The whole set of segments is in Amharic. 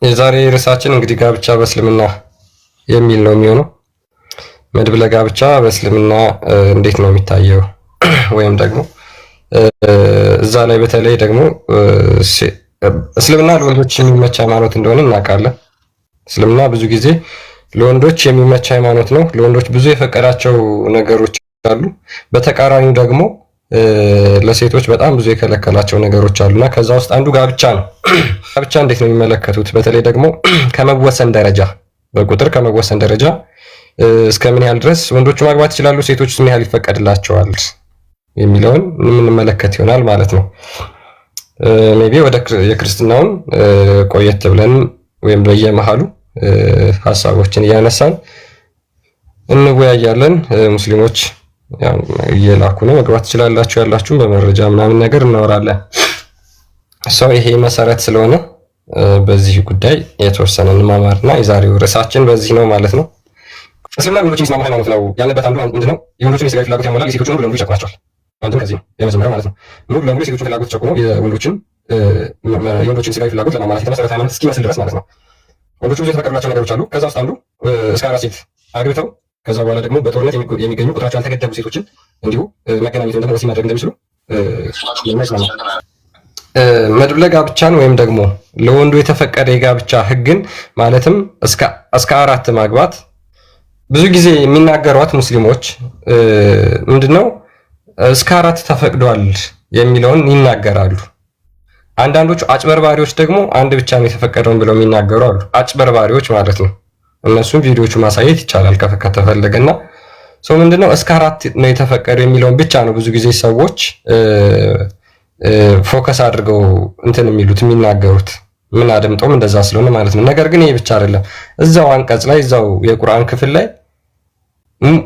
የዛሬ ርዕሳችን እንግዲህ ጋብቻ በእስልምና የሚል ነው የሚሆነው። መድብለ ጋብቻ በእስልምና እንዴት ነው የሚታየው? ወይም ደግሞ እዛ ላይ በተለይ ደግሞ እስልምና ለወንዶች የሚመች ሃይማኖት እንደሆነ እናውቃለን። እስልምና ብዙ ጊዜ ለወንዶች የሚመች ሃይማኖት ነው። ለወንዶች ብዙ የፈቀዳቸው ነገሮች አሉ። በተቃራኒው ደግሞ ለሴቶች በጣም ብዙ የከለከላቸው ነገሮች አሉና ከዛ ውስጥ አንዱ ጋብቻ ነው። ጋብቻ እንዴት ነው የሚመለከቱት? በተለይ ደግሞ ከመወሰን ደረጃ በቁጥር ከመወሰን ደረጃ እስከ ምን ያህል ድረስ ወንዶቹ ማግባት ይችላሉ፣ ሴቶች ምን ያህል ይፈቀድላቸዋል የሚለውን የምንመለከት ይሆናል ማለት ነው። ሜቢ ወደ የክርስትናውን ቆየት ብለን ወይም በየመሃሉ ሀሳቦችን እያነሳን እንወያያለን። ሙስሊሞች እየላኩ ነው መግባት ትችላላችሁ ያላችሁም በመረጃ ምናምን ነገር እናወራለን። ሰው ይሄ መሰረት ስለሆነ በዚህ ጉዳይ የተወሰነ እንማማርና የዛሬው ርዕሳችን በዚህ ነው ማለት ነው። እስልምና ወንዶችን የሚስማማ ሃይማኖት ነው ያለበት አንዱ ምንድነው? የወንዶችን የስጋ ፍላጎት ያሟላል፣ የሴቶችን ሙሉ ለሙሉ ይጨቁናቸዋል። አንዱም ከዚህ ነው የመጀመሪያው ማለት ነው። ሙሉ ለሙሉ የሴቶችን ፍላጎት ተጨቁኖ የወንዶችን ስጋዊ ፍላጎት ለማሟላት የተመሰረተ ሃይማኖት እስኪመስል ድረስ ማለት ነው። ወንዶቹ ብዙ የተፈቀዱላቸው ነገሮች አሉ። ከዛ ውስጥ አንዱ እስከ 4 ሴት አግብተው ከዛ በኋላ ደግሞ በጦርነት የሚገኙ ቁጥራቸው ያልተገደቡ ሴቶችን እንዲሁ መገናኘት ደግሞ ወሲብ ማድረግ እንደሚችሉ ይመስላል። መድብለ ጋብቻን ወይም ደግሞ ለወንዱ የተፈቀደ የጋብቻ ህግን ማለትም እስከ 4 ማግባት ብዙ ጊዜ የሚናገሯት ሙስሊሞች ምንድነው እስከ 4 ተፈቅዷል የሚለውን ይናገራሉ። አንዳንዶቹ አጭበርባሪዎች ደግሞ አንድ ብቻ ነው የተፈቀደውን ብለው የሚናገሩ አሉ። አጭበርባሪዎች ማለት ነው። እነሱም ቪዲዮቹ ማሳየት ይቻላል ከተፈለገና ሰው ምንድነው እስከ 4 ነው የተፈቀደው የሚለውን ብቻ ነው ብዙ ጊዜ ሰዎች ፎከስ አድርገው እንትን የሚናገሩት ምን አደምጠውም እንደዛ ስለሆነ ማለት ነው። ነገር ግን ይሄ ብቻ አይደለም። እዛው አንቀጽ ላይ እዛው የቁርአን ክፍል ላይ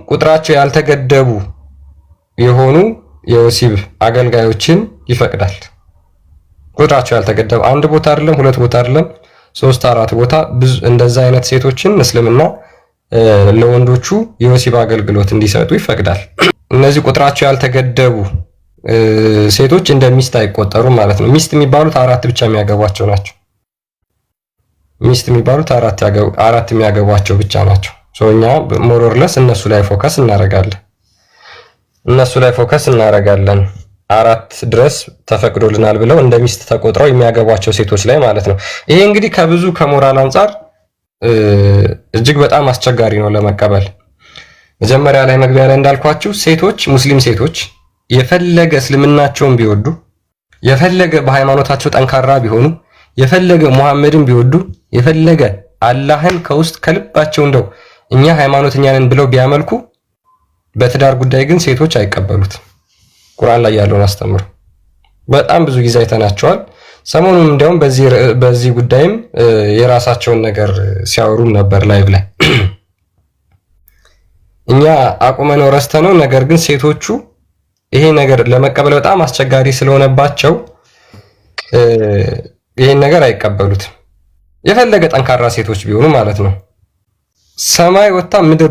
ቁጥራቸው ያልተገደቡ የሆኑ የወሲብ አገልጋዮችን ይፈቅዳል። ቁጥራቸው ያልተገደበ አንድ ቦታ አይደለም፣ 2 ቦታ አይደለም፣ 3 4 ቦታ ብዙ እንደዛ አይነት ሴቶችን እስልምና ለወንዶቹ የወሲብ አገልግሎት እንዲሰጡ ይፈቅዳል። እነዚህ ቁጥራቸው ያልተገደቡ ሴቶች እንደ ሚስት አይቆጠሩም ማለት ነው። ሚስት የሚባሉት 4 ብቻ የሚያገቧቸው ናቸው። ሚስት የሚባሉት 4 የሚያገቧቸው ብቻ ናቸው። እኛ ሞሮርለስ እነሱ ላይ ፎከስ እናደርጋለን። 4 ድረስ ተፈቅዶልናል ብለው እንደ ሚስት ተቆጥረው የሚያገቧቸው ሴቶች ላይ ማለት ነው። ይሄ እንግዲህ ከብዙ ከሞራል አንጻር እጅግ በጣም አስቸጋሪ ነው ለመቀበል። መጀመሪያ ላይ መግቢያ ላይ እንዳልኳችሁ ሴቶች ሙስሊም ሴቶች የፈለገ እስልምናቸውን ቢወዱ የፈለገ በሃይማኖታቸው ጠንካራ ቢሆኑ የፈለገ ሙሐመድን ቢወዱ የፈለገ አላህን ከውስጥ ከልባቸው እንደው እኛ ሃይማኖተኛ ነን ብለው ቢያመልኩ በትዳር ጉዳይ ግን ሴቶች አይቀበሉት። ቁርአን ላይ ያለውን አስተምሮ በጣም ብዙ ጊዜ አይተናቸዋል። ሰሞኑን እንዲያውም በዚህ ጉዳይም የራሳቸውን ነገር ሲያወሩም ነበር ላይቭ ላይ እኛ አቁመነው ረስተነው፣ ነገር ግን ሴቶቹ ይሄ ነገር ለመቀበል በጣም አስቸጋሪ ስለሆነባቸው ይሄን ነገር አይቀበሉትም። የፈለገ ጠንካራ ሴቶች ቢሆኑ ማለት ነው። ሰማይ ወጣ ምድር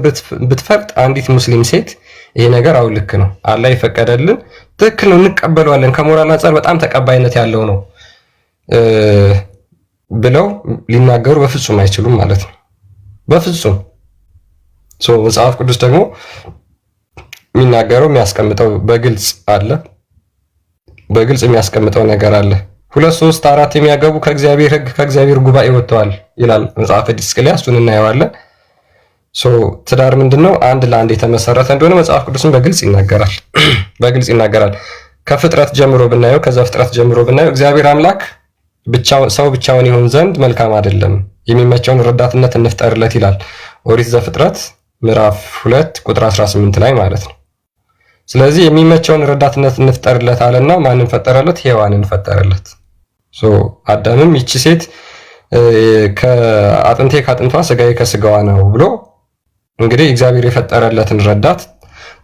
ብትፈርጥ አንዲት ሙስሊም ሴት ይሄ ነገር አው ልክ ነው አላህ ይፈቀደልን ትክክል ነው እንቀበለዋለን ከሞራል አንፃር በጣም ተቀባይነት ያለው ነው ብለው ሊናገሩ በፍጹም አይችሉም ማለት ነው። በፍጹም መጽሐፍ ቅዱስ ደግሞ የሚናገረው የሚያስቀምጠው በግልጽ አለ። በግልጽ የሚያስቀምጠው ነገር አለ። 2 3 4 የሚያገቡ ከእግዚአብሔር ሕግ ከእግዚአብሔር ጉባኤ ወጥተዋል ይላል መጽሐፈ ዲስቅልያ። እሱን እናየዋለን። ትዳር ምንድነው? አንድ ለአንድ የተመሰረተ እንደሆነ መጽሐፍ ቅዱስን በግልጽ ይናገራል። ከፍጥረት ጀምሮ ብናየው ፍጥረት ጀምሮ ብናየው እግዚአብሔር አምላክ ሰው ብቻውን ይሆን ዘንድ መልካም አይደለም፣ የሚመቸውን ረዳትነት እንፍጠርለት ይላል ኦሪት ዘፍጥረት ምዕራፍ 2 ቁጥር 18 ላይ ማለት ነው። ስለዚህ የሚመቸውን ረዳትነት እንፍጠርለት አለና ማንን ፈጠረለት? ሔዋንን ፈጠረለት። አዳምም ይቺ ሴት ከአጥንቴ ከአጥንቷ ስጋዬ ከስጋዋ ነው ብሎ እንግዲህ እግዚአብሔር የፈጠረለትን ረዳት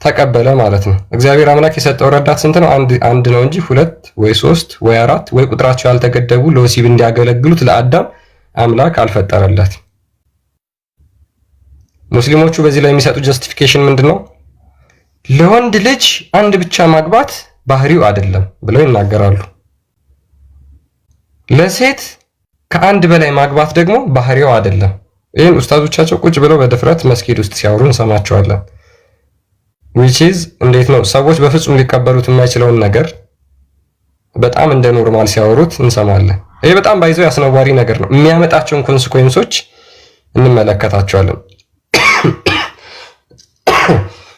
ተቀበለ ማለት ነው። እግዚአብሔር አምላክ የሰጠው ረዳት ስንት ነው? አንድ ነው እንጂ 2 ወይ 3 ወይ 4 ወይ ቁጥራቸው ያልተገደቡ ለወሲብ እንዲያገለግሉት ለአዳም አምላክ አልፈጠረለትም። ሙስሊሞቹ በዚህ ላይ የሚሰጡ ጀስቲፊኬሽን ምንድነው? ለወንድ ልጅ አንድ ብቻ ማግባት ባህሪው አይደለም ብለው ይናገራሉ። ለሴት ከአንድ በላይ ማግባት ደግሞ ባህሪው አይደለም። ይህን ኡስታዞቻቸው ቁጭ ብለው በድፍረት መስጊድ ውስጥ ሲያወሩ እንሰማቸዋለን። which is እንዴት ነው ሰዎች በፍጹም ሊቀበሉት የማይችለውን ነገር በጣም እንደ ኖርማል ሲያወሩት እንሰማለን። ይሄ በጣም ባይዘው ያስነዋሪ ነገር ነው። የሚያመጣቸውን ኮንሲኩዌንሶች እንመለከታቸዋለን።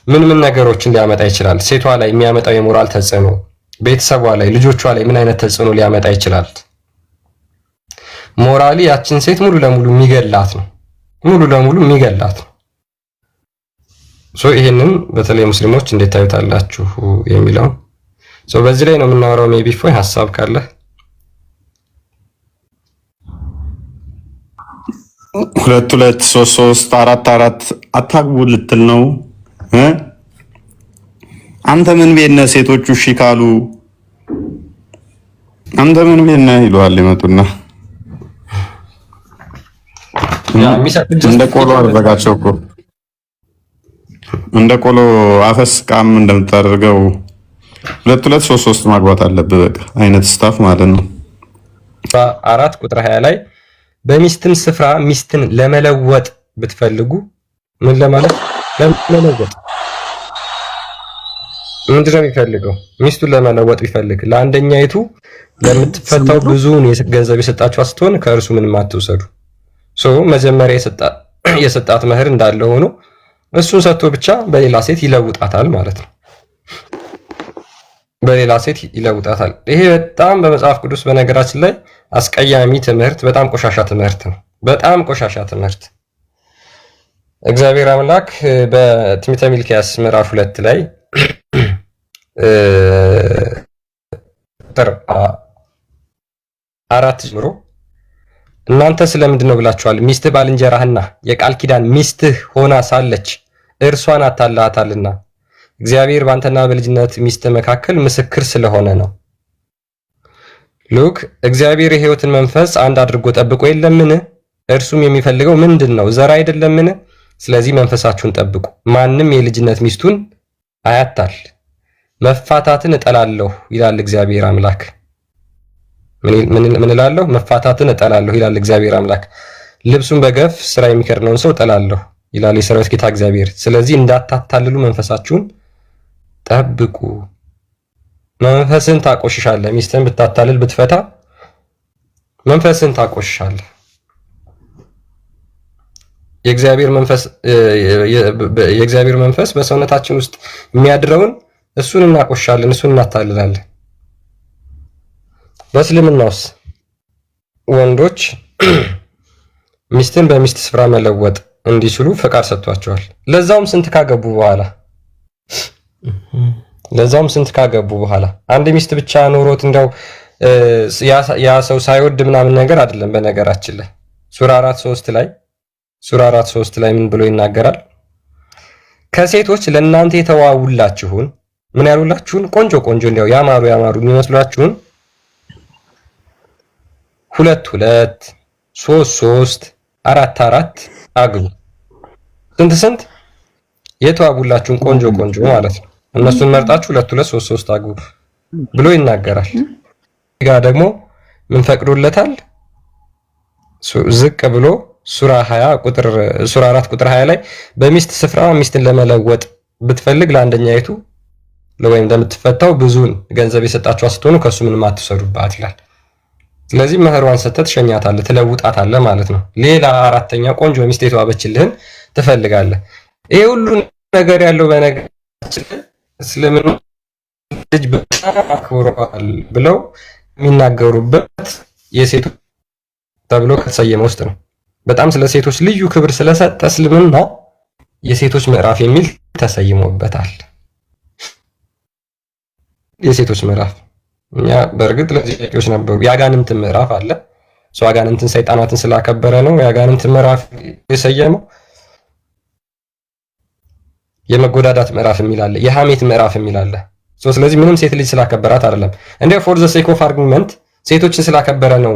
ምን ነገሮችን ሊያመጣ ይችላል? ሴቷ ላይ የሚያመጣው የሞራል ተጽዕኖ፣ ቤተሰቧ ላይ፣ ልጆቿ ላይ ምን አይነት ተጽዕኖ ሊያመጣ ይችላል? ሞራሊ ያችን ሴት ሙሉ ለሙሉ የሚገላት ነው። ይሄንን በተለይ ሙስሊሞች እንዴት ታዩታላችሁ የሚለው በዚህ ላይ ነው የምናወራው። ሜቢ ፎይ ሐሳብ ካለ 2 2 3 3 4 4 አታግቡ ልትል ነው? አንተ ምን ቤት ነህ? ሴቶቹ እሺ ካሉ አንተ ምን ቤት ነህ ይለዋል። ይመጡና እንደ ቆሎ አደረጋቸው እኮ እንደ ቆሎ አፈስ ቃም እንደምታደርገው 2 2 3 3 ማግባት አለብህ። በቃ አይነት ስታፍ ማለት ነው። 4 ቁጥር 20 ላይ በሚስትም ስፍራ ሚስትን ለመለወጥ ብትፈልጉ ምን ለማለት ለመለወጥ ምንድን ነው የሚፈልገው? ሚስቱን ለመለወጥ ቢፈልግ ለአንደኛይቱ ለምትፈታው ብዙውን ገንዘብ የሰጣችሁ ስትሆን ከእርሱ ምንም አትውሰዱ። መጀመሪያ የሰጣት መህር እንዳለ ሆኖ እሱን ሰጥቶ ብቻ በሌላ ሴት ይለውጣታል ማለት ነው። በሌላ ሴት ይለውጣታል። ይሄ በጣም በመጽሐፍ ቅዱስ በነገራችን ላይ አስቀያሚ ትምህርት፣ በጣም ቆሻሻ ትምህርት ነው። በጣም ቆሻሻ ትምህርት። እግዚአብሔር አምላክ በትንቢተ ሚልክያስ ምዕራፍ 2 ላይ ቁጥር 4 ጀምሮ እናንተ ስለምንድን ነው ብላችኋል? ሚስትህ ባልንጀራህና የቃል ኪዳን ሚስትህ ሆና ሳለች እርሷን አታላታልና እግዚአብሔር ባንተና በልጅነት ሚስት መካከል ምስክር ስለሆነ ነው። ሉክ እግዚአብሔር የሕይወትን መንፈስ አንድ አድርጎ ጠብቆ የለምን? እርሱም የሚፈልገው ምንድን ነው? ዘር አይደለምን? ስለዚህ መንፈሳችሁን ጠብቁ። ማንም የልጅነት ሚስቱን አያታል። መፋታትን እጠላለሁ ይላል እግዚአብሔር አምላክ። ምን እላለሁ? መፋታትን እጠላለሁ ይላል እግዚአብሔር አምላክ። ልብሱን በገፍ ስራ የሚከድነውን ሰው እጠላለሁ ይላል የሰራዊት ጌታ እግዚአብሔር። ስለዚህ እንዳታታልሉ መንፈሳችሁን ጠብቁ። መንፈስን ታቆሽሻለህ። ሚስትን ብታታልል ብትፈታ መንፈስን ታቆሽሻለህ። የእግዚአብሔር መንፈስ በሰውነታችን ውስጥ የሚያድረውን እሱን እናቆሻለን፣ እሱን እናታልላለን። በእስልምናውስ ወንዶች ሚስትን በሚስት ስፍራ መለወጥ እንዲችሉ ፈቃድ ሰጥቷቸዋል። ለዛውም ስንት ካገቡ በኋላ አንድ ሚስት ብቻ ኖሮት እንደው ያ ሰው ሳይወድ ምናምን ነገር አይደለም። በነገራችን ላይ ሱራ 4:3 ላይ ምን ብሎ ይናገራል? ከሴቶች ለእናንተ የተዋውላችሁን ምን ያሉላችሁን ቆንጆ እንዲያው ያማሩ የሚመስሏችሁን 2 2 3 3 4 4 አግቡ። ስንት የተዋቡላችሁን ቆንጆ ማለት ነው። እነሱን መርጣችሁ 2 2 3 3 አግቡ ብሎ ይናገራል። ጋ ደግሞ ምን ፈቅዶለታል? ዝቅ ብሎ ሱራ 4 ቁጥር 20 ላይ በሚስት ስፍራ ሚስትን ለመለወጥ ብትፈልግ ለአንደኛይቱ ወይም እንደምትፈታው ብዙን ገንዘብ የሰጣችሁ ስትሆኑ ከሱ ምንም አትሰሩባት ይላል። ስለዚህ መህሯን ሰጥተህ ትሸኛታለህ፣ ትለውጣታለህ ማለት ነው። ሌላ አራተኛ ቆንጆ ሚስት የተዋበችልህን ትፈልጋለህ። ይሄ ሁሉ ነገር ያለው በነገራችን እስልምና ልጅ በጣም አክብረዋል ብለው የሚናገሩበት የሴቶች ተብሎ ከተሰየመ ውስጥ ነው። በጣም ስለ ሴቶች ልዩ ክብር ስለሰጠ እስልምና የሴቶች ምዕራፍ የሚል ተሰይሞበታል። የሴቶች ምዕራፍ እኛ በእርግጥ ለዚህ ጥያቄዎች ነበሩ። የአጋንንት ምዕራፍ አለ። አጋንንትን ሰይጣናትን ስላከበረ ነው የአጋንንት ምዕራፍ የሰየመው። የመጎዳዳት ምዕራፍ የሚል አለ። የሐሜት ምዕራፍ የሚል አለ። ስለዚህ ምንም ሴት ልጅ ስላከበራት አይደለም። እንዲያው ፎር ዘ ሴክ ኦፍ አርጉመንት ሴቶችን ስላከበረ ነው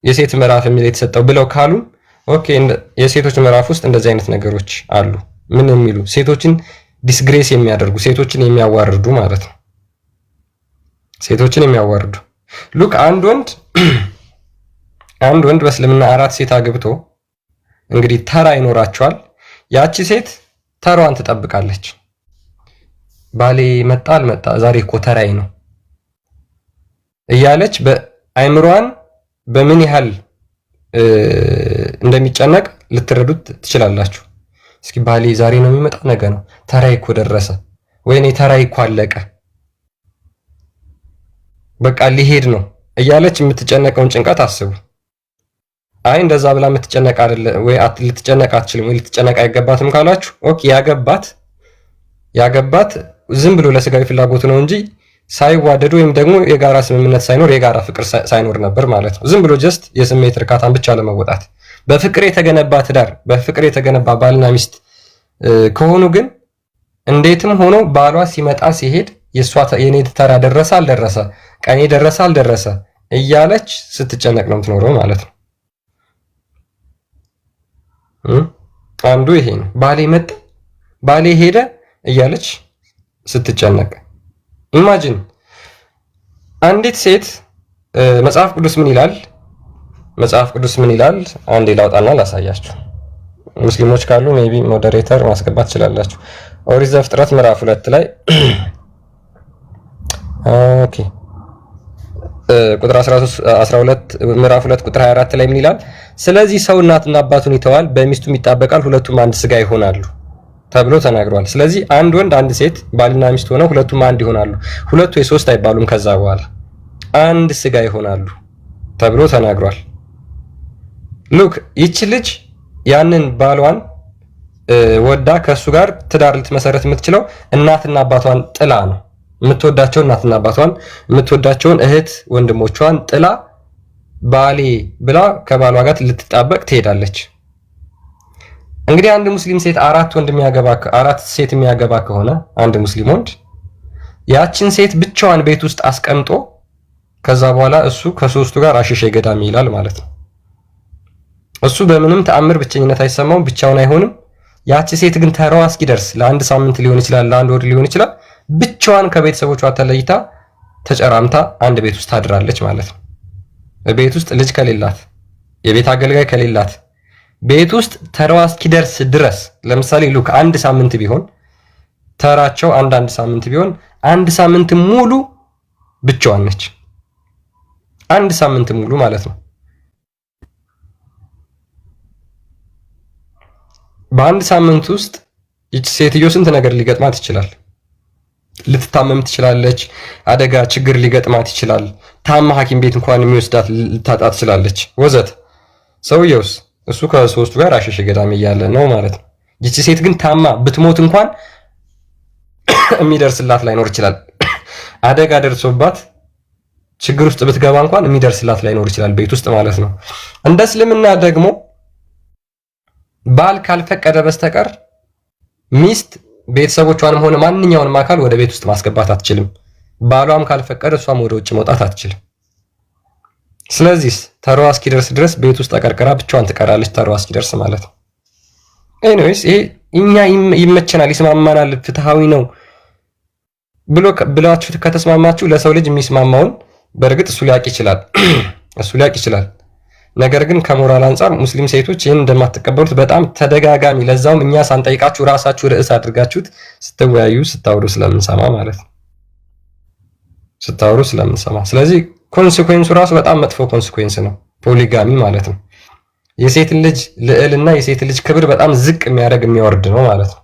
የሴት ምዕራፍ የሚል የተሰጠው ብለው ካሉ ኦኬ፣ የሴቶች ምዕራፍ ውስጥ እንደዚህ አይነት ነገሮች አሉ። ምን የሚሉ ሴቶችን ዲስግሬስ የሚያደርጉ ሴቶችን የሚያዋርዱ ማለት ነው። ሴቶችን የሚያዋርዱ ሉክ አንድ ወንድ አንድ ወንድ በእስልምና 4 ሴት አግብቶ እንግዲህ ተራ ይኖራቸዋል። ያቺ ሴት ተራዋን ትጠብቃለች። ባሌ መጣ አልመጣ ዛሬ እኮ ተራይ ነው እያለች በአይምሯን በምን ያህል እንደሚጨነቅ ልትረዱት ትችላላችሁ። እስኪ ባሌ ዛሬ ነው የሚመጣ ነገ ነው፣ ተራይ እኮ ደረሰ፣ ወይኔ ተራይ እኮ አለቀ፣ በቃ ሊሄድ ነው እያለች የምትጨነቀውን ጭንቀት አስቡ። አይ እንደዛ ብላ የምትጨነቅ አይደለ ወይ ልትጨነቅ አትችልም ወይ ልትጨነቅ አይገባትም ካላችሁ ኦኬ፣ ያገባት ዝም ብሎ ለስጋዊ ፍላጎት ነው እንጂ ሳይዋደዱ ወይም ደግሞ የጋራ ስምምነት ሳይኖር የጋራ ፍቅር ሳይኖር ነበር ማለት ነው። ዝም ብሎ ጀስት የስሜት እርካታን ብቻ ለመወጣት በፍቅር የተገነባ ትዳር፣ በፍቅር የተገነባ ባልና ሚስት ከሆኑ ግን እንዴትም ሆኖ ባሏ ሲመጣ ሲሄድ የኔ ተራ ደረሰ አልደረሰ፣ ቀኔ ደረሰ አልደረሰ እያለች ስትጨነቅ ነው የምትኖረው ማለት ነው። አንዱ ይሄ ነው። ባሌ መጣ ባሌ ሄደ እያለች ስትጨነቅ ኢማጂን። አንዲት ሴት መጽሐፍ ቅዱስ ምን ይላል? መጽሐፍ ቅዱስ ምን ይላል? አንዴ ላውጣና ላሳያችሁ። ሙስሊሞች ካሉ ሜቢ ሞዴሬተር ማስገባት ትችላላችሁ። ኦሪት ዘፍጥረት ምዕራፍ 2 ላይ ኦኬ ቁጥር 12 ምዕራፍ 2 ቁጥር 24 ላይ ምን ይላል? ስለዚህ ሰው እናትና አባቱን ይተዋል፣ በሚስቱም ይጣበቃል፣ ሁለቱም አንድ ስጋ ይሆናሉ ተብሎ ተናግሯል። ስለዚህ አንድ ወንድ አንድ ሴት ባልና ሚስት ሆነው ሁለቱም አንድ ይሆናሉ። ሁለቱ የሶስት አይባሉም። ከዛ በኋላ አንድ ስጋ ይሆናሉ ተብሎ ተናግሯል። ሉክ ይቺ ልጅ ያንን ባሏን ወዳ ከሱ ጋር ትዳር ልትመሰረት የምትችለው እናትና አባቷን ጥላ ነው። የምትወዳቸው እናትና አባቷን የምትወዳቸውን እህት ወንድሞቿን ጥላ ባሌ ብላ ከባሏ ጋር ልትጣበቅ ትሄዳለች። እንግዲህ አንድ ሙስሊም ሴት አራት ሴት የሚያገባ ከሆነ አንድ ሙስሊም ወንድ ያችን ሴት ብቻዋን ቤት ውስጥ አስቀምጦ ከዛ በኋላ እሱ ከሶስቱ ጋር አሽሼ ገዳሚ ይላል ማለት ነው። እሱ በምንም ተአምር ብቸኝነት አይሰማውም፣ ብቻውን አይሆንም። ያቺ ሴት ግን ተራዋ እስኪደርስ ለአንድ ሳምንት ሊሆን ይችላል፣ ለአንድ ወር ሊሆን ይችላል፣ ብቻዋን ከቤተሰቦቿ ተለይታ ተጨራምታ አንድ ቤት ውስጥ ታድራለች ማለት ነው። ቤት ውስጥ ልጅ ከሌላት፣ የቤት አገልጋይ ከሌላት፣ ቤት ውስጥ ተራዋ እስኪደርስ ድረስ ለምሳሌ ሉክ አንድ ሳምንት ቢሆን ተራቸው አንድ ሳምንት ቢሆን አንድ ሳምንት ሙሉ ብቻዋን ነች። አንድ ሳምንት ሙሉ ማለት ነው። በአንድ ሳምንት ውስጥ ይቺ ሴትዮ ስንት ነገር ሊገጥማት ይችላል። ልትታመም ትችላለች። አደጋ ችግር ሊገጥማት ይችላል። ታማ ሐኪም ቤት እንኳን የሚወስዳት ልታጣ ትችላለች ወዘት። ሰውየውስ እሱ ከሶስቱ ጋር አሸሸ ገዳሚ እያለ ነው ማለት ነው። ይቺ ሴት ግን ታማ ብትሞት እንኳን የሚደርስላት ላይኖር ይችላል። አደጋ ደርሶባት ችግር ውስጥ ብትገባ እንኳን የሚደርስላት ላይኖር ይችላል ቤት ውስጥ ማለት ነው። እንደ እስልምና ደግሞ ባል ካልፈቀደ በስተቀር ሚስት ቤተሰቦቿንም ሆነ ማንኛውንም አካል ወደ ቤት ውስጥ ማስገባት አትችልም። ባሏም ካልፈቀደ እሷም ወደ ውጭ መውጣት አትችልም። ስለዚህ ተራዋ እስኪደርስ ድረስ ቤት ውስጥ አቀርቅራ ብቻዋን ትቀራለች። ተራዋ እስኪደርስ ማለት ነው። ኤኒዌይስ ይሄ እኛ ይመቸናል፣ ይስማማናል፣ ፍትሃዊ ነው ብላችሁ ከተስማማችሁ ለሰው ልጅ የሚስማማውን በእርግጥ እሱ ሊያውቅ ይችላል። ነገር ግን ከሞራል አንጻር ሙስሊም ሴቶች ይህን እንደማትቀበሉት በጣም ተደጋጋሚ፣ ለዛውም እኛ ሳንጠይቃችሁ ራሳችሁ ርዕስ አድርጋችሁት ስትወያዩ ስታወሩ ስለምንሰማ ማለት ነው። ስለዚህ ኮንሲኩዌንሱ ራሱ በጣም መጥፎ ኮንሲኩዌንስ ነው፣ ፖሊጋሚ ማለት ነው። የሴት ልጅ ልዕልና የሴት ልጅ ክብር በጣም ዝቅ የሚያደርግ የሚያወርድ ነው ማለት ነው።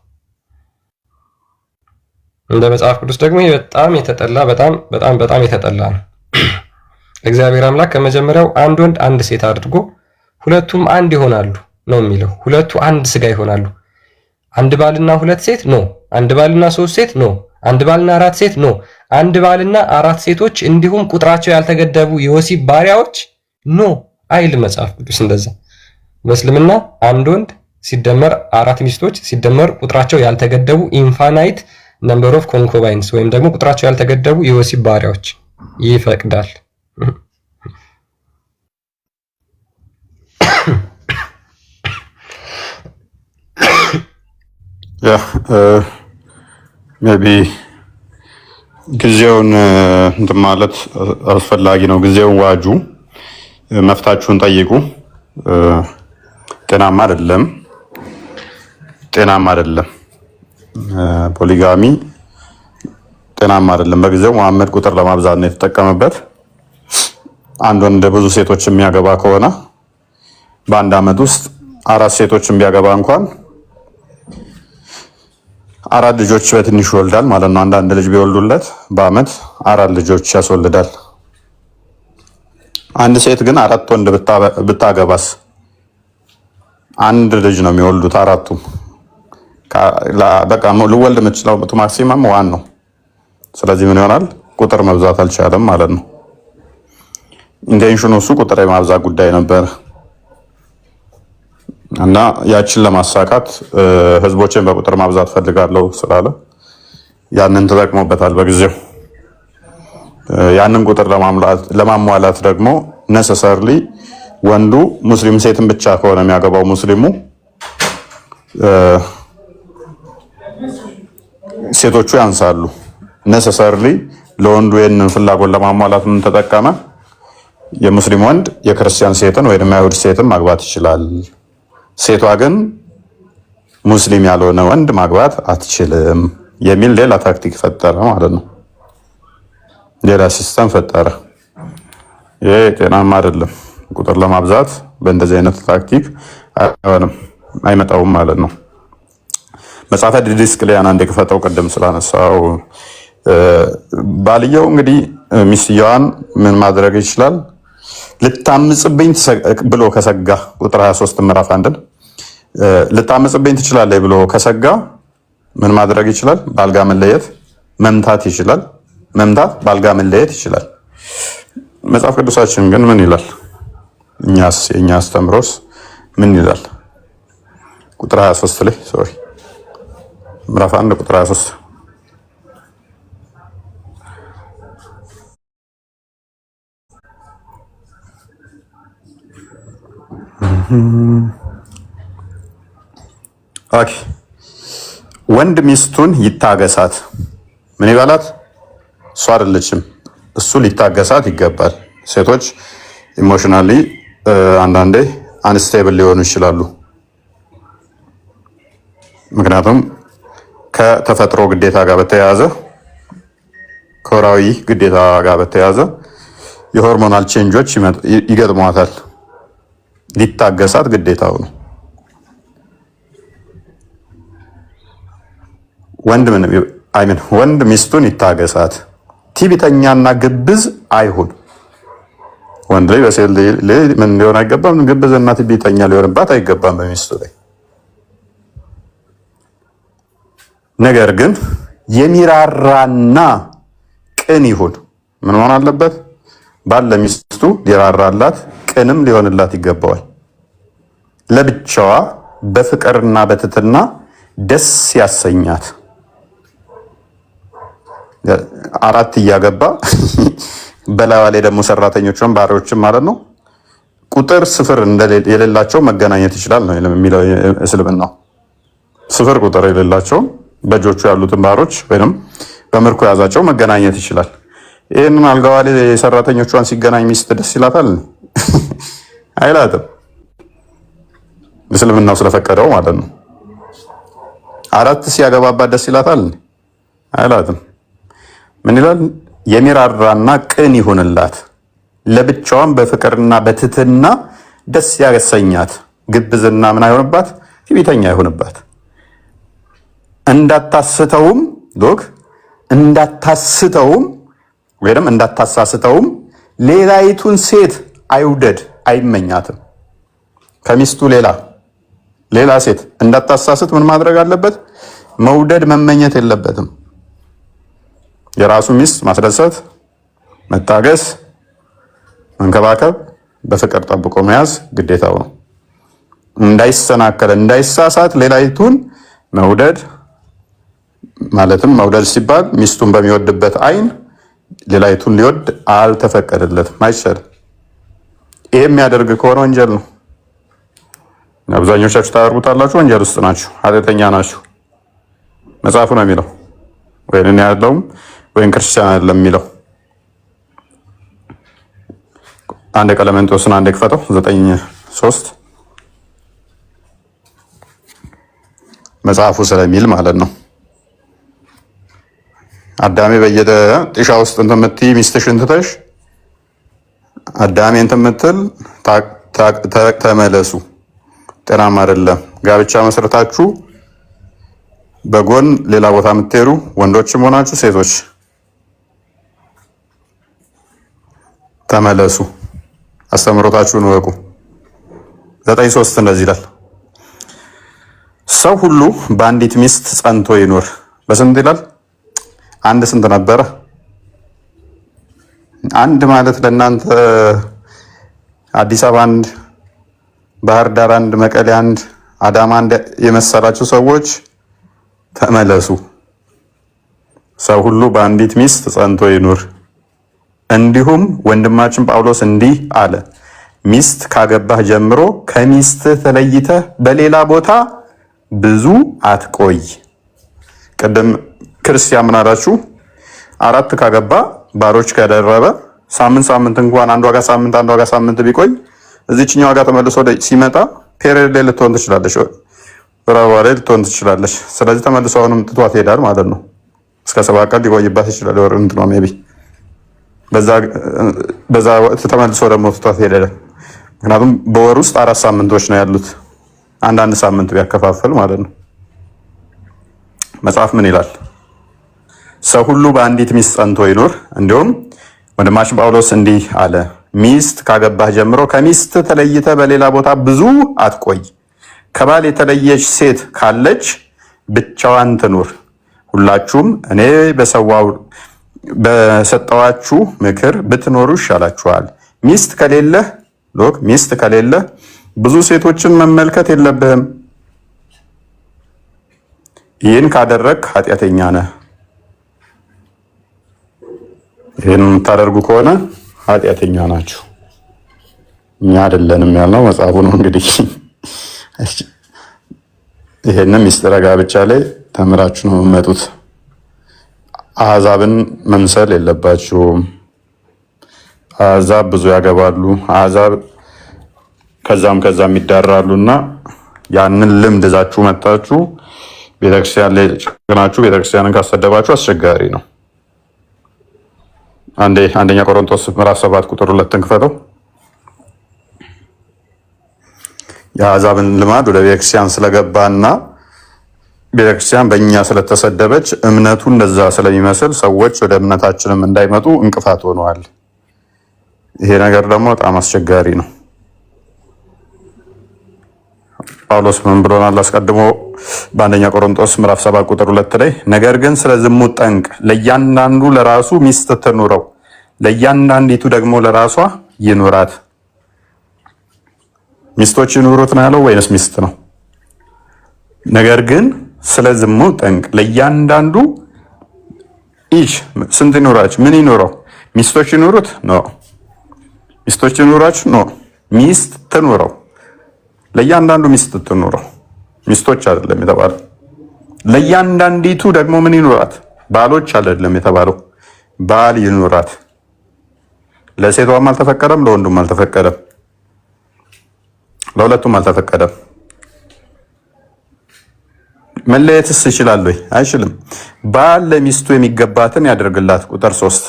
እንደ መጽሐፍ ቅዱስ ደግሞ ይሄ በጣም የተጠላ በጣም የተጠላ ነው። እግዚአብሔር አምላክ ከመጀመሪያው አንድ ወንድ አንድ ሴት አድርጎ ሁለቱም አንድ ይሆናሉ ነው የሚለው። ሁለቱ አንድ ስጋ ይሆናሉ። አንድ ባልና ሁለት ሴት ኖ፣ አንድ ባልና ሶስት ሴት ኖ፣ አንድ ባልና አራት ሴት ኖ፣ አንድ ባልና አራት ሴቶች እንዲሁም ቁጥራቸው ያልተገደቡ የወሲብ ባሪያዎች ኖ አይል መጽሐፍ ቅዱስ እንደዛ። በእስልምና አንድ ወንድ ሲደመር አራት ሚስቶች ሲደመር ቁጥራቸው ያልተገደቡ ኢንፋናይት ነምበር ኦፍ ኮንኮባይንስ ወይም ደግሞ ቁጥራቸው ያልተገደቡ የወሲብ ባሪያዎች ይፈቅዳል። ሜቢ ጊዜውን እንትን ማለት አስፈላጊ ነው። ጊዜውን ዋጁ። መፍታችሁን ጠይቁ። ጤናማ አይደለም፣ ጤናማ አይደለም። ፖሊጋሚ ጤናማ አይደለም። በጊዜው መሐመድ ቁጥር ለማብዛት ነው የተጠቀመበት። አንድ ወንድ ብዙ ሴቶች የሚያገባ ከሆነ በአንድ ዓመት ውስጥ 4 ሴቶችን ቢያገባ እንኳን 4 ልጆች በትንሹ ይወልዳል ማለት ነው። አንዳንድ ልጅ ቢወልዱለት በዓመት 4 ልጆች ያስወልዳል። አንድ ሴት ግን 4 ወንድ ብታገባስ አንድ ልጅ ነው የሚወልዱት አራቱም። በቃ ልወልድ የምትችለው ማክሲመም 1 ነው። ስለዚህ ምን ይሆናል? ቁጥር መብዛት አልቻለም ማለት ነው። ኢንቴንሽኑ እሱ ቁጥር የማብዛት ጉዳይ ነበር እና ያችን ለማሳካት ህዝቦችን በቁጥር ማብዛት ፈልጋለሁ ስላለ ያንን ተጠቅሞበታል በጊዜው። ያንን ቁጥር ለማሟላት ደግሞ ነሰሰርሊ ወንዱ ሙስሊም ሴትን ብቻ ከሆነ የሚያገባው ሙስሊሙ ሴቶቹ ያንሳሉ። ነሰሰርሊ ለወንዱ ይህንን ፍላጎት ለማሟላት ምን ተጠቀመ? የሙስሊም ወንድ የክርስቲያን ሴትን ወይም የአይሁድ ሴትን ማግባት ይችላል። ሴቷ ግን ሙስሊም ያልሆነ ወንድ ማግባት አትችልም የሚል ሌላ ታክቲክ ፈጠረ ማለት ነው። ሌላ ሲስተም ፈጠረ። ይሄ ጤናማ አይደለም። ቁጥር ለማብዛት በእንደዚህ አይነት ታክቲክ አይሆንም፣ አይመጣውም ማለት ነው። መጽሐፈ ዲድስቅልያን አንዴ ክፈተው። ቅድም ስላነሳው ባልየው እንግዲህ ሚስትየዋን ምን ማድረግ ይችላል? ልታምጽብኝ ብሎ ከሰጋ ቁጥር 23 ምዕራፍ 1 ልታምጽብኝ ትችላለህ ብሎ ከሰጋ ምን ማድረግ ይችላል? ባልጋ መለየት፣ መምታት ይችላል። መምታት፣ ባልጋ መለየት ይችላል። መጽሐፍ ቅዱሳችን ግን ምን ይላል? እኛስ የኛ አስተምሮስ ምን ይላል? ቁጥር 23 ላይ ምዕራፍ 1 ቁጥር 23 ኦኬ። ወንድ ሚስቱን ይታገሳት። ምን ይባላት? እሱ አይደለችም፣ እሱ ሊታገሳት ይገባል። ሴቶች ኢሞሽናሊ አንዳንዴ አንስቴብል ሊሆኑ ይችላሉ። ምክንያቱም ከተፈጥሮ ግዴታ ጋር በተያያዘ ከወራዊ ግዴታ ጋር በተያያዘ የሆርሞናል ቼንጆች ይገጥሟታል። ሊታገሳት ግዴታው ነው። ወንድ ሚስቱን ይታገሳት፣ ትዕቢተኛና ግብዝ አይሁን። ወንድ ላይ በሴት ላይ ምን ሊሆን አይገባም? ግብዝና ትዕቢተኛ ሊሆንባት አይገባም በሚስቱ ላይ። ነገር ግን የሚራራና ቅን ይሁን። ምን መሆን አለበት? ባል ለሚስቱ ሊራራላት ቅንም ሊሆንላት ይገባዋል። ለብቻዋ በፍቅርና በትህትና ደስ ያሰኛት። 4 እያገባ በላዋ ላይ ደግሞ ሰራተኞችን ባሪያዎችን ማለት ነው ቁጥር ስፍር የሌላቸው መገናኘት ይችላል ነው የሚለው እስልምናው። ስፍር ቁጥር የሌላቸው በእጆቹ ያሉትን ባሮች ወይም በምርኮ የያዛቸው መገናኘት ይችላል። ይህንን አልጋዋ ላይ ሰራተኞቿን ሲገናኝ ሚስት ደስ ይላታል? አይላትም። እስልምናው ስለፈቀደው ማለት ነው። 4 ሲያገባባት ደስ ይላታል? አይላትም። ምን ይላል? የሚራራና ቅን ይሁንላት፣ ለብቻዋም በፍቅርና በትህትና ደስ ያሰኛት፣ ግብዝና ምን አይሆንባት? ትዕቢተኛ አይሆንባት። እንዳታስተውም ወይም እንዳታሳስተውም ሌላይቱን ሴት አይውደድ፣ አይመኛትም። ከሚስቱ ሌላ ሴት እንዳታሳስት ምን ማድረግ አለበት? መውደድ፣ መመኘት የለበትም። የራሱ ሚስት ማስደሰት፣ መታገስ፣ መንከባከብ፣ በፍቅር ጠብቆ መያዝ ግዴታው ነው። እንዳይሰናከል፣ እንዳይሳሳት ሌላይቱን መውደድ ማለትም መውደድ ሲባል ሚስቱን በሚወድበት አይን ሌላይቱን ሊወድ አልተፈቀደለትም፣ አይቻልም። ይሄ የሚያደርግ ከሆነ ወንጀል ነው። አብዛኞቻችሁ ታደርጉታላችሁ፣ ወንጀል ውስጥ ናችሁ፣ ኃጢአተኛ ናችሁ። መጽሐፉ ነው የሚለው፣ ወይም እኔ ያለውም ወይም ክርስቲያን አይደለም የሚለው። አንድ ቀለሜንጦስን አንድ ክፈተው 9:3 መጽሐፉ ስለሚል ማለት ነው። አዳሜ በየጢሻ ውስጥ እንትን የምትይ ሚስትሽን ትተሽ አዳሜ እንትን የምትል ተመለሱ። ጤናማ አይደለም። ጋብቻ መስረታችሁ በጎን ሌላ ቦታ የምትሄዱ ወንዶችም ሆናችሁ ሴቶች ተመለሱ። አስተምሮታችሁን ወቁ። 9:3 እንደዚህ ይላል፣ ሰው ሁሉ በአንዲት ሚስት ጸንቶ ይኖር። በስንት ይላል? አንድ ስንት ነበረ? አንድ ማለት ለእናንተ አዲስ አበባ አንድ፣ ባህር ዳር አንድ፣ መቀሌ አንድ፣ አዳማ አንድ የመሰላችሁ ሰዎች ተመለሱ። ሰው ሁሉ በአንዲት ሚስት ጸንቶ ይኑር። እንዲሁም ወንድማችን ጳውሎስ እንዲህ አለ፣ ሚስት ካገባህ ጀምሮ ከሚስትህ ተለይተህ በሌላ ቦታ ብዙ አትቆይ። ቅድም ክርስቲያን ምን አላችሁ? 4 ካገባ ባሮች ከደረበ ሳምንት እንኳን አንዷ ጋር ሳምንት ቢቆይ እዚችኛዋ ጋር ተመልሶ ሲመጣ ፔሪየድ ላይ ልትሆን ትችላለች፣ ብራባ ላይ ልትሆን ትችላለች። ስለዚህ ተመልሶ አሁንም ትቷት ይሄዳል ማለት ነው። እስከ 7 ቀን ሊቆይባት ይችላል። ወር እንት ነው ሜቢ በዛ ወቅት ተመልሶ ደግሞ ትቷት ይሄዳል። ምክንያቱም በወር ውስጥ 4 ሳምንቶች ነው ያሉት፣ አንዳንድ ሳምንት ቢያከፋፍል ማለት ነው። መጽሐፍ ምን ይላል? ሰው ሁሉ በአንዲት ሚስት ጸንቶ ይኖር። እንዲሁም ወንድማችን ጳውሎስ እንዲህ አለ፣ ሚስት ካገባህ ጀምሮ ከሚስት ተለይተህ በሌላ ቦታ ብዙ አትቆይ። ከባል የተለየች ሴት ካለች ብቻዋን ትኑር። ሁላችሁም እኔ በሰጠዋችሁ ምክር ብትኖሩ ይሻላችኋል። ሚስት ከሌለህ ብዙ ሴቶችን መመልከት የለብህም። ይህን ካደረግ ኃጢአተኛ ነህ። ይህን የምታደርጉ ከሆነ ኃጢአተኛ ናችሁ። እኛ አይደለንም ያልነው መጽሐፉ ነው። እንግዲህ ይሄንን ሚስጥረ ጋብቻ ላይ ተምራችሁ ነው የምትመጡት። አሕዛብን መምሰል የለባችሁም። አሕዛብ ብዙ ያገባሉ፣ አሕዛብ ከዛም ይዳራሉና ያንን ልምድ ይዛችሁ መጣችሁ ቤተክርስቲያን ላይ ጭናችሁ ቤተክርስቲያንን ካሰደባችሁ አስቸጋሪ ነው። አንደኛ ቆሮንቶስ ምዕራፍ 7 ቁጥር 2 ክፈተው። የአሕዛብን ልማድ ወደ ቤተክርስቲያን ስለገባና ቤተክርስቲያን በእኛ ስለተሰደበች እምነቱ እንደዛ ስለሚመስል ሰዎች ወደ እምነታችንም እንዳይመጡ እንቅፋት ሆነዋል። ይሄ ነገር ደግሞ በጣም አስቸጋሪ ነው። ጳውሎስ ምን ብሎናል? አስቀድሞ በአንደኛ ቆሮንቶስ ምዕራፍ 7 ቁጥር 2 ላይ ነገር ግን ስለ ዝሙት ጠንቅ ለእያንዳንዱ ለራሱ ሚስት ትኑረው፣ ለእያንዳንዲቱ ደግሞ ለራሷ ይኑራት። ሚስቶች ይኑሩት ነው ያለው ወይንስ ሚስት ነው? ነገር ግን ስለ ዝሙት ጠንቅ ለእያንዳንዱ ስንት ይኑራችሁ? ምን ይኑረው? ሚስቶች ይኑሩት ነው? ሚስቶች ይኑራችሁ ነው? ሚስት ትኑረው። ለእያንዳንዱ ሚስት ትኑረው። ሚስቶች አይደለም የተባለው። ለእያንዳንዲቱ ደግሞ ምን ይኑራት? ባሎች አይደለም የተባለው፣ ባል ይኑራት። ለሴቷም አልተፈቀደም፣ ለወንዱም አልተፈቀደም፣ ለሁለቱም አልተፈቀደም። መለየትስ ይችላል ወይ? አይችልም። ባል ለሚስቱ የሚገባትን ያደርግላት። ቁጥር 3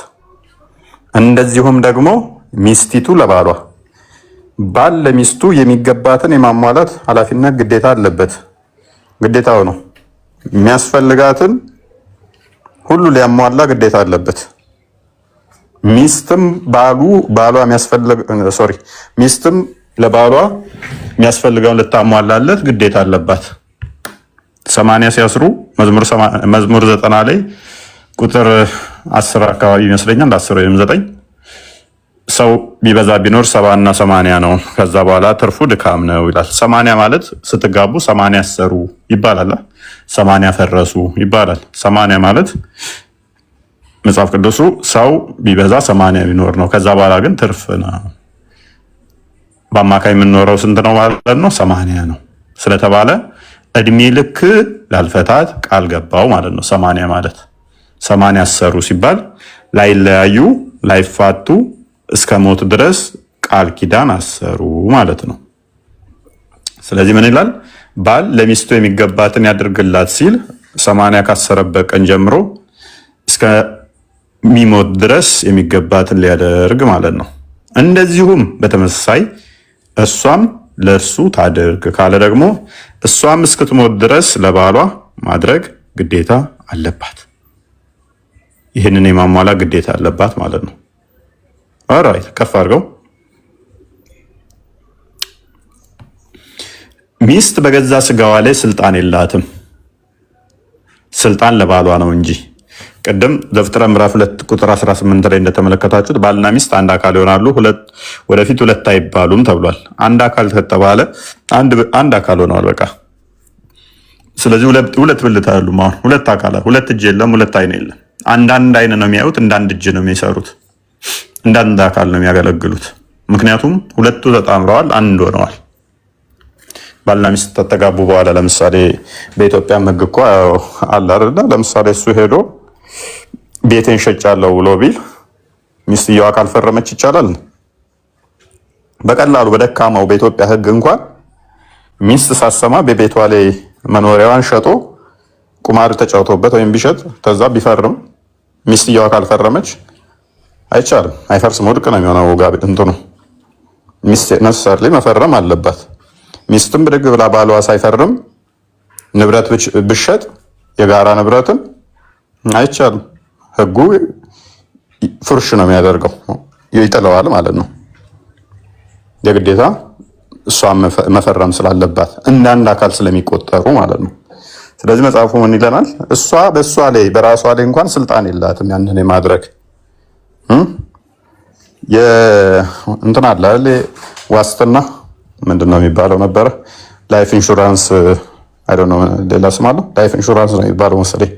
እንደዚሁም ደግሞ ሚስቲቱ ለባሏ። ባል ለሚስቱ የሚገባትን የማሟላት ኃላፊነት ግዴታ አለበት። ግዴታው ነው። የሚያስፈልጋትን ሁሉ ሊያሟላ ግዴታ አለበት። ሚስትም ሚስትም ለባሏ የሚያስፈልገውን ልታሟላለት ግዴታ አለባት። 80 ሲያስሩ መዝሙር 90 ላይ ቁጥር 10 አካባቢ ይመስለኛል 10 ወይም 9 ሰው ቢበዛ ቢኖር 70 እና 80 ነው፣ ከዛ በኋላ ትርፉ ድካም ነው ይላል። 80 ማለት ስትጋቡ 80 ያሰሩ ይባላል፣ 80 ፈረሱ ይባላል። 80 ማለት መጽሐፍ ቅዱሱ ሰው ቢበዛ 80 ቢኖር ነው፣ ከዛ በኋላ ግን ትርፍ ነው። በአማካይ የምንኖረው ስንት ነው ማለት ነው? 80 ነው ስለተባለ እድሜ ልክ ላልፈታት ቃል ገባው ማለት ነው። 80 ማለት 80 ያሰሩ ሲባል ላይለያዩ ላይፋቱ እስከ ሞት ድረስ ቃል ኪዳን አሰሩ ማለት ነው። ስለዚህ ምን ይላል? ባል ለሚስቱ የሚገባትን ያድርግላት ሲል 80 ካሰረበት ቀን ጀምሮ እስከሚሞት ድረስ የሚገባትን ሊያደርግ ማለት ነው። እንደዚሁም በተመሳሳይ እሷም ለእርሱ ታድርግ ካለ ደግሞ እሷም እስክትሞት ድረስ ለባሏ ማድረግ ግዴታ አለባት። ይህንን የማሟላት ግዴታ አለባት ማለት ነው። ኦራይት ከፍ አድርገው። ሚስት በገዛ ስጋዋ ላይ ስልጣን የላትም፣ ስልጣን ለባሏ ነው እንጂ። ቅድም ዘፍጥረት ምዕራፍ 2 ቁጥር 18 ላይ እንደተመለከታችሁት ባልና ሚስት አንድ አካል ይሆናሉ፣ ወደፊት ሁለት አይባሉም ተብሏል። አንድ አካል ከተባለ አንድ አካል ሆነዋል በቃ። ስለዚህ ሁለት ብልት አሉ። አሁን ሁለት አካላት፣ ሁለት እጅ የለም፣ ሁለት አይን የለም። አንዳንድ አይን ነው የሚያዩት፣ እንዳንድ እጅ ነው የሚሰሩት፣ እንዳንድ አካል ነው የሚያገለግሉት። ምክንያቱም ሁለቱ ተጣምረዋል፣ አንድ ሆነዋል። ባልና ሚስት ተተጋቡ በኋላ ለምሳሌ በኢትዮጵያ ሕግ እኮ አለ አይደል? ለምሳሌ እሱ ሄዶ ቤቴን ሸጫለሁ ብሎ ቢል ሚስትየዋ ካልፈረመች ይቻላል? በቀላሉ በደካማው በኢትዮጵያ ሕግ እንኳን ሚስት ሳሰማ በቤቷ ላይ መኖሪያዋን ሸጦ ቁማር ተጫውቶበት ወይም ቢሸጥ ተዛ ቢፈርም ሚስትየዋ ካልፈረመች አይቻልም፣ አይፈርስም፣ ውድቅ ነው የሚሆነው። ጋር እንትኑ ሚስት ነሰር መፈረም አለባት። ሚስትም ብድግ ብላ ባሏ ሳይፈርም ንብረት ብሸጥ የጋራ ንብረትን አይቻልም። ህጉ ፍርሽ ነው የሚያደርገው፣ ይጥለዋል ማለት ነው። የግዴታ እሷ መፈረም ስላለባት እንደ አንድ አካል ስለሚቆጠሩ ማለት ነው። ስለዚህ መጽሐፉ ምን ይለናል? እሷ በእሷ ላይ በራሷ ላይ እንኳን ስልጣን የላትም ያንን የማድረግ እንትን አለ ዋስትና ምንድን ነው የሚባለው ነበረ? ላይፍ ኢንሹራንስ አይ ዶንት ኖ ሌላ ስም አለው። ላይፍ ኢንሹራንስ ነው የሚባለው መሰለኝ።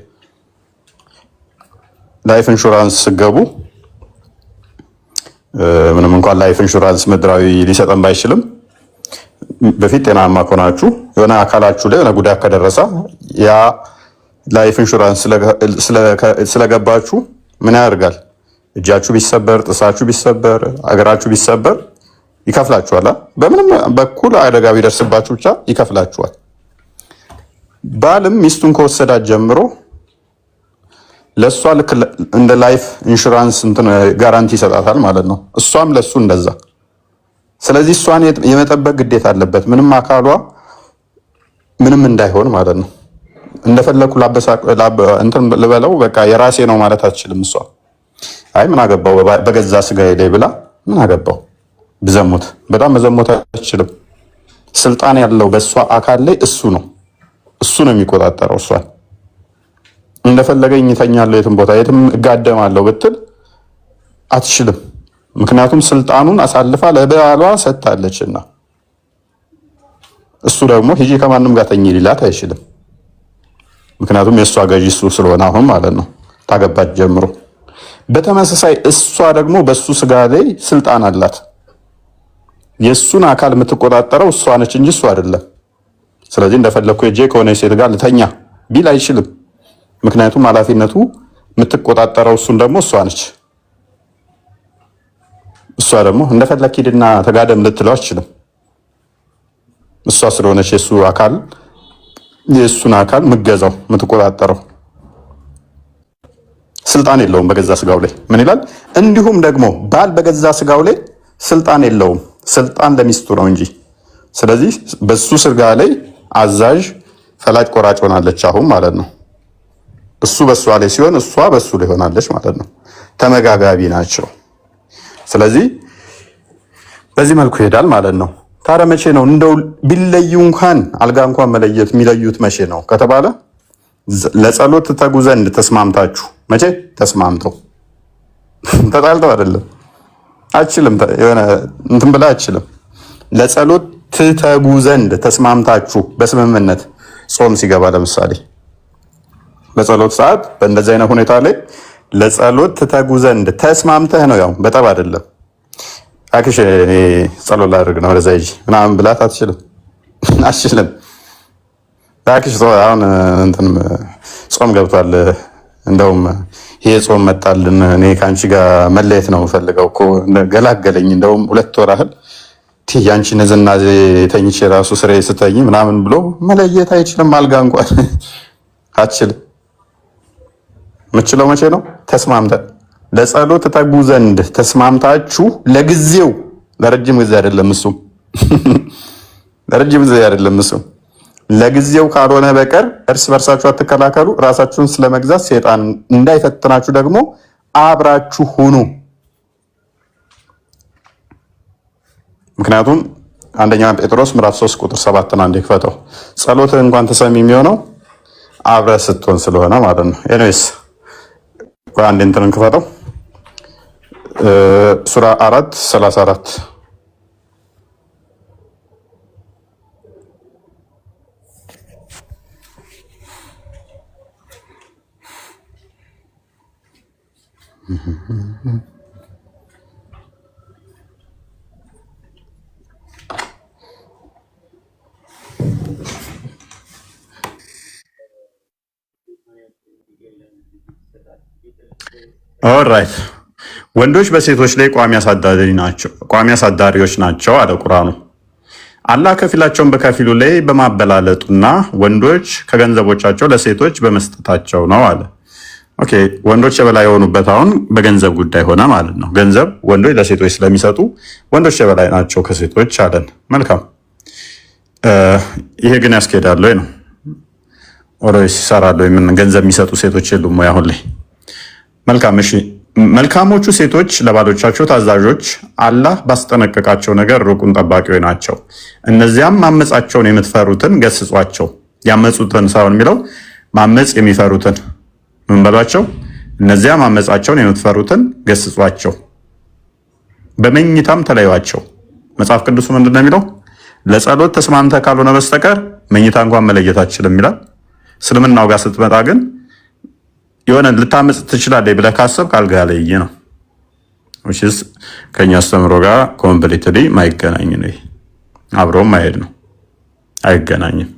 ላይፍ ኢንሹራንስ ስገቡ ምንም እንኳን ላይፍ ኢንሹራንስ ምድራዊ ሊሰጠን ባይችልም በፊት ጤናማ ከሆናችሁ የሆነ አካላችሁ ላይ የሆነ ጉዳት ከደረሰ ያ ላይፍ ኢንሹራንስ ስለገባችሁ ምን ያደርጋል? እጃችሁ ቢሰበር፣ ጥሳችሁ ቢሰበር፣ አገራችሁ ቢሰበር ይከፍላችኋል። በምንም በኩል አደጋ ቢደርስባችሁ ብቻ ይከፍላችኋል። ባልም ሚስቱን ከወሰዳት ጀምሮ ለሷ ልክ እንደ ላይፍ ኢንሹራንስ እንትን ጋራንቲ ይሰጣታል ማለት ነው። እሷም ለሱ እንደዛ። ስለዚህ እሷን የመጠበቅ ግዴታ አለበት፣ ምንም አካሏ ምንም እንዳይሆን ማለት ነው። እንደፈለኩ እንትን ልበለው በቃ የራሴ ነው ማለት አትችልም። እሷ አይ ምን አገባው በገዛ ስጋዬ ላይ ብላ ምን አገባው ብዘሙት፣ በጣም መዘሞት አትችልም። ስልጣን ያለው በእሷ አካል ላይ እሱ ነው የሚቆጣጠረው። እሷን እንደፈለገኝ እተኛለሁ፣ የትም ቦታ የትም እጋደማለሁ ብትል አትችልም። ምክንያቱም ስልጣኑን አሳልፋ ለባሏ ሰጥታለችና፣ እሱ ደግሞ ሂጂ ከማንም ጋር ተኝ ሊላት አይችልም። ምክንያቱም የእሷ ገዢ እሱ ስለሆነ አሁን ማለት ነው ታገባች ጀምሮ። በተመሳሳይ እሷ ደግሞ በሱ ስጋ ላይ ስልጣን አላት። የሱን አካል የምትቆጣጠረው እሷ ነች እንጂ እሱ አይደለም። ስለዚህ እንደፈለኩ ሄጄ ከሆነ ሴት ጋር ልተኛ ቢል አይችልም። ምክንያቱም ኃላፊነቱ የምትቆጣጠረው እሱን ደግሞ እሷ ነች። እሷ ደግሞ እንደፈለክ ሂድና ተጋደም ልትለው አትችልም። እሷ ስለሆነች የእሱን አካል ምገዛው የምትቆጣጠረው። ስልጣን የለውም በገዛ ስጋው ላይ። ምን ይላል? እንዲሁም ደግሞ ባል በገዛ ስጋው ላይ ስልጣን የለውም፣ ስልጣን ለሚስቱ ነው እንጂ። ስለዚህ በሱ ስጋ ላይ አዛዥ ፈላጭ ቆራጭ ሆናለች አሁን ማለት ነው። እሱ በሷ ላይ ሲሆን እሷ በሱ ላይ ሆናለች ማለት ነው። ተመጋጋቢ ናቸው። ስለዚህ በዚህ መልኩ ይሄዳል ማለት ነው። ታዲያ መቼ ነው እንደው ቢለዩ እንኳን አልጋ እንኳን መለየት የሚለዩት መቼ ነው ከተባለ ለጸሎት ትተጉ ዘንድ ተስማምታችሁ። መቼ ተስማምተው? ተጣልተው አይደለም። አችልም የሆነ እንትን ብላ አችልም። ለጸሎት ትተጉ ዘንድ ተስማምታችሁ በስምምነት ጾም ሲገባ ለምሳሌ በጸሎት ሰዓት በእንደዚህ አይነት ሁኔታ ላይ ለጸሎት ትተጉ ዘንድ ተስማምተህ ነው። ያው በጠብ አይደለም። አክሽ እኔ ጸሎት ላድርግ ነው ወደዛ ሂጂ ምናምን ብላት አትችልም፣ አትችልም። አክሽ አሁን እንትን ጾም ገብቷል፣ እንደውም ይሄ ጾም መጣልን፣ እኔ ከአንቺ ጋር መለየት ነው የምፈልገው እኮ ገላገለኝ፣ እንደውም 2 ወር ያህል ያንቺ ንዝናዜ ተኝቼ ራሱ ስሬ ስተኝ ምናምን ብሎ መለየት አይችልም። አልጋ እንኳን አትችልም። የምችለው መቼ ነው? ተስማምተን ለጸሎት ተጠጉ ዘንድ ተስማምታችሁ ለጊዜው፣ ለረጅም ጊዜ አይደለም እሱም ለረጅም ጊዜ አይደለም እሱም ለጊዜው ካልሆነ በቀር እርስ በርሳችሁ አትከላከሉ። ራሳችሁን ስለመግዛት ሰይጣን እንዳይፈትናችሁ ደግሞ አብራችሁ ሁኑ። ምክንያቱም አንደኛ ጴጥሮስ ምዕራፍ 3 ቁጥር 7 አንዴ ክፈተው። ጸሎት እንኳን ተሰሚ የሚሆነው አብረህ ስትሆን ስለሆነ ማለት ነው። ኤኒዌይስ አንዴ እንትን ክፈተው። ሱራ 4:34 ኦልራይት ወንዶች በሴቶች ላይ ቋሚ አሳዳሪዎች ናቸው አለ ቁርአኑ። አላህ ከፊላቸውን በከፊሉ ላይ በማበላለጡና ወንዶች ከገንዘቦቻቸው ለሴቶች በመስጠታቸው ነው አለ። ኦኬ ወንዶች የበላይ የሆኑበት አሁን በገንዘብ ጉዳይ ሆነ ማለት ነው። ገንዘብ ወንዶች ለሴቶች ስለሚሰጡ ወንዶች የበላይ ናቸው ከሴቶች አለን። መልካም ይሄ ግን ያስኬዳል ወይ ነው? ኦሮስ ይሰራል ወይ? ምን ገንዘብ የሚሰጡ ሴቶች የሉም ወይ አሁን ላይ? መልካም እሺ። መልካሞቹ ሴቶች ለባሎቻቸው ታዛዦች፣ አላህ ባስጠነቀቃቸው ነገር ሩቁን ጠባቂዎች ናቸው። እነዚያም ማመጻቸውን የምትፈሩትን ገስጿቸው። ያመጹትን ሳይሆን የሚለው ማመጽ የሚፈሩትን ምን በሏቸው? እነዚያ ማመጻቸውን የምትፈሩትን ገስጿቸው፣ በመኝታም ተለዩዋቸው። መጽሐፍ ቅዱሱ ምንድን ነው የሚለው? ለጸሎት ተስማምተህ ካልሆነ በስተቀር መኝታ እንኳን መለየት አትችልም ይላል። እስልምናው ጋር ስትመጣ ግን የሆነ ልታመጽ ትችላለህ ብለህ ካሰብክ አልጋ ላይ ነው። ከኛ አስተምሮ ጋር ኮምፕሊትሊ ማይገናኝ ነው። አብሮም ማይሄድ ነው፣ አይገናኝም።